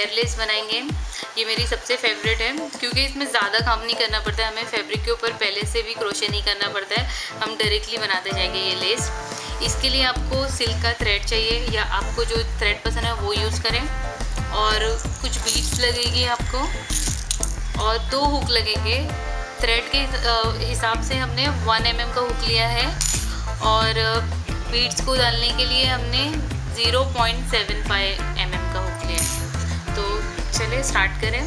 Flare less बनाएंगे। ये मेरी सबसे फेवरेट है क्योंकि इसमें ज़्यादा काम नहीं करना पड़ता है, हमें फैब्रिक के ऊपर पहले से भी क्रोशे नहीं करना पड़ता है, हम डायरेक्टली बनाते जाएंगे ये लेस। इसके लिए आपको सिल्क का थ्रेड चाहिए या आपको जो थ्रेड पसंद है वो यूज़ करें, और कुछ बीड्स लगेगी आपको और 2 हुक लगेंगे। थ्रेड के हिसाब से हमने 1 mm का हुक लिया है और बीड्स को डालने के लिए हमने 0.75 mm का हुक लिया है। तो चलिए स्टार्ट करें।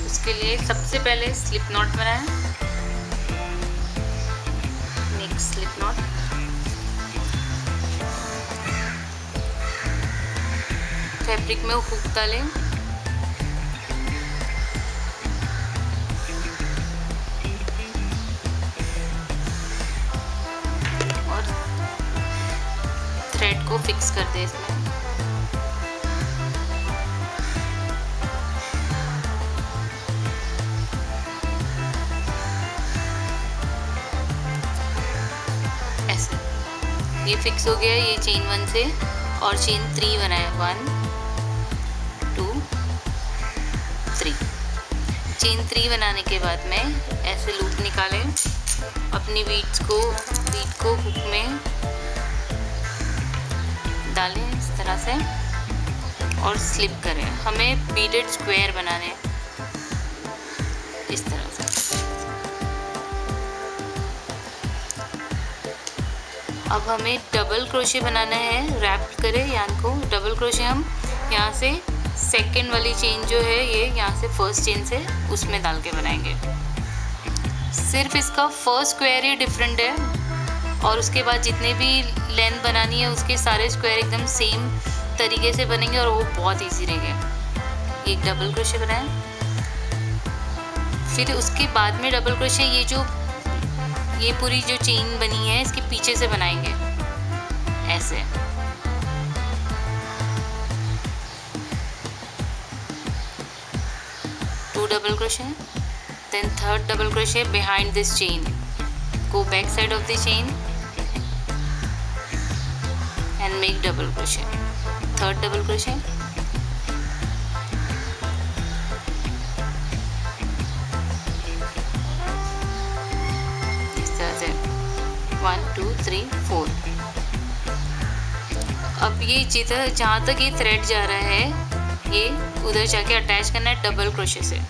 उसके लिए सबसे पहले स्लिप नॉट बनाएं। नेक्स्ट स्लिप नॉट, फैब्रिक में हुक डालें और थ्रेड को फिक्स कर दें इसमें। ऐसे ये फिक्स हो गया। ये चेन 1 से और चेन 3 बनाए, 1 2 3। चेन 3 बनाने के बाद में ऐसे लूप निकालें, अपनी बीट को हुक में डालें इस तरह से और स्लिप करें। हमें बीडेड स्क्वायर बनाने हैं इस तरह से। अब हमें डबल क्रोशे बनाना है, रैप करें यान को। डबल क्रोशे हम यहाँ से सेकंड वाली चेन जो है ये यहाँ से फर्स्ट चेन से उसमें डाल के बनाएंगे। सिर्फ इसका फर्स्ट स्क्वायर ही डिफरेंट है और उसके बाद जितने भी लेंथ बनानी है उसके सारे स्क्वायर एकदम सेम तरीके से बनेंगे और वो बहुत इजी रहेंगे। एक डबल क्रोशे बनाएं, फिर उसके बाद में डबल क्रोशे ये पूरी जो चेन बनी है इसके पीछे से बनाएंगे ऐसे। Two double crochet, then third double crochet behind this chain, go back side of the chain and make double crochet, third double crochet, इस तरह से 1 2 3 4। अब ये जहाँ तक ये थ्रेड जा रहा है ये उधर जाके अटैच करना है डबल क्रोशे से।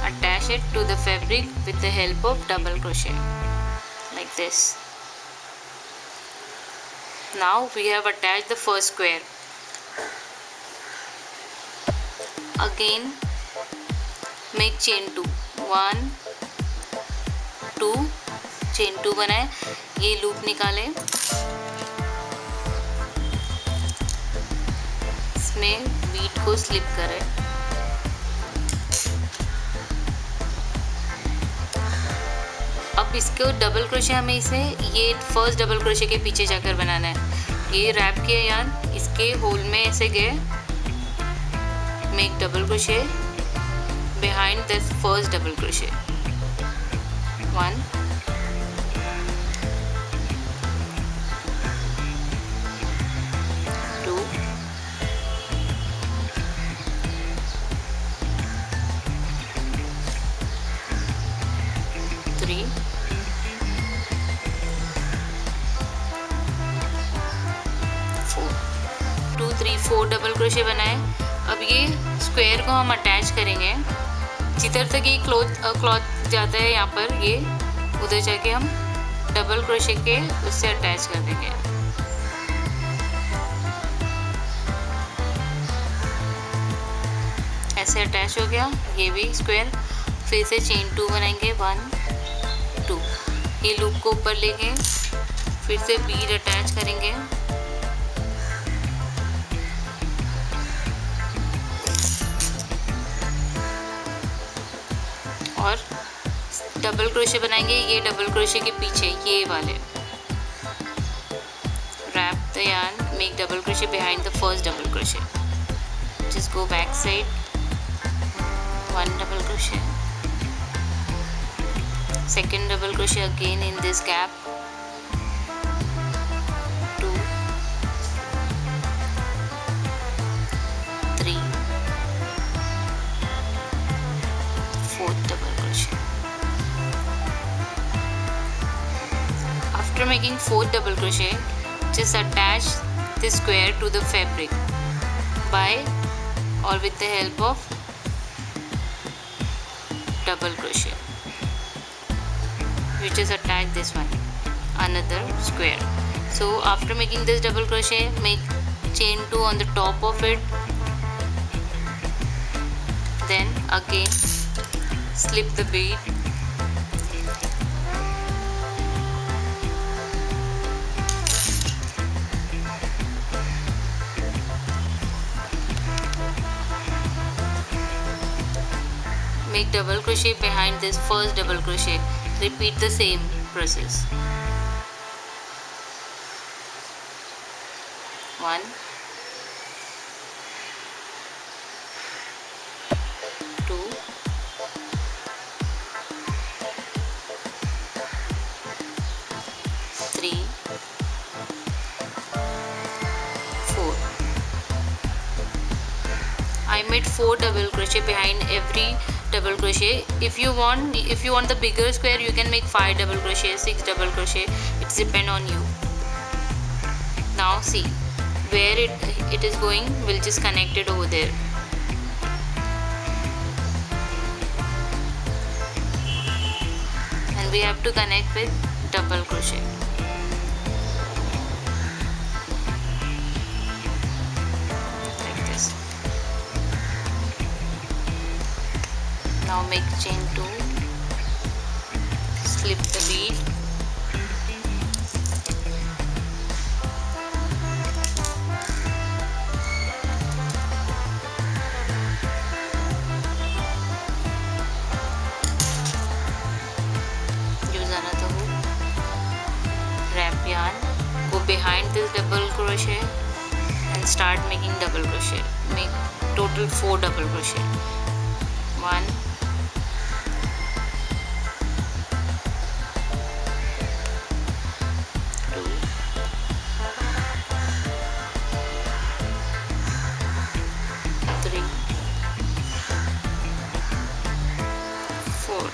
Attach it to the fabric with the help of double crochet like this. Now we have attached the first square. Again make chain 2, 1 2 chain 2 बनाए। ये लूप निकालें, इसमें बीट को स्लिप करें। अब इसको डबल क्रोशे हमें ये फर्स्ट डबल क्रोशे के पीछे जाकर बनाना है। ये रैप किया यान इसके होल में ऐसे गए, make double crochet behind this first double crochet, 1 2 3 2 3 4 double crochet बनाए। अब ये स्क्वायर को हम अटैच करेंगे। जिधर तक ये क्लॉथ जाता है यहाँ पर ये उधर जाके हम डबल क्रोशे के उससे अटैच कर देंगे। ऐसे अटैच हो गया ये भी स्क्वायर। फिर से चेन 2 बनाएंगे, 1 2। ये लूप को ऊपर लेंगे, फिर से बीड अटैच करेंगे और डबल क्रोशे बनाएंगे। ये डबल क्रोशे के पीछे ये वाले, wrap the yarn, make double crochet behind the first double crochet, just go back side, 1 double crochet, second double crochet again in this gap, 2 3 4th double crochet. After making 4th double crochet, just attach this square to the fabric by or with the help of double crochet. You just attach this one, another square. So after making this double crochet, make chain 2 on the top of it, then again slip the bead, make double crochet behind this first double crochet. Repeat the same process. 1, 2, 3, 4. I made 4 double crochet behind every double crochet. If you want the bigger square, you can make 5 double crochet, 6 double crochet. It's depend on you. Now see where it is going, we'll just connect it over there. And we have to connect with double crochet. Like this. Now make chain 2, slip the bead, use another hook, wrap yarn, go behind this double crochet and start making double crochet. Make total 4 double crochet. 1, 2, 3, 4.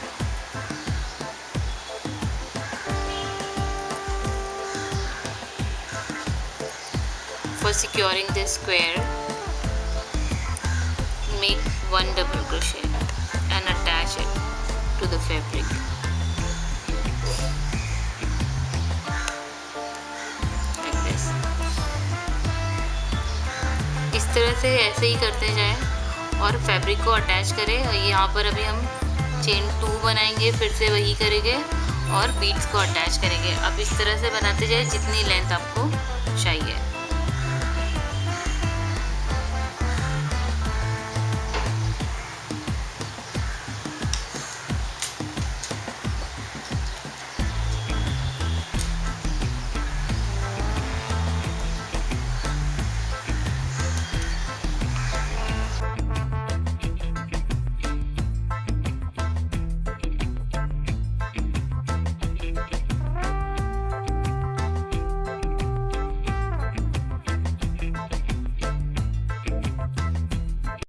For securing this square, make 1 double crochet and attach it to the fabric. Like this. इस तरह से ऐसे ही करते जाएं और fabric को attach करें। और यहाँ पर अभी हम चेन 2 बनाएंगे, फिर से वही करेंगे और बीड्स को अटैच करेंगे। अब इस तरह से बनाते जाए जितनी लेंथ आपको चाहिए।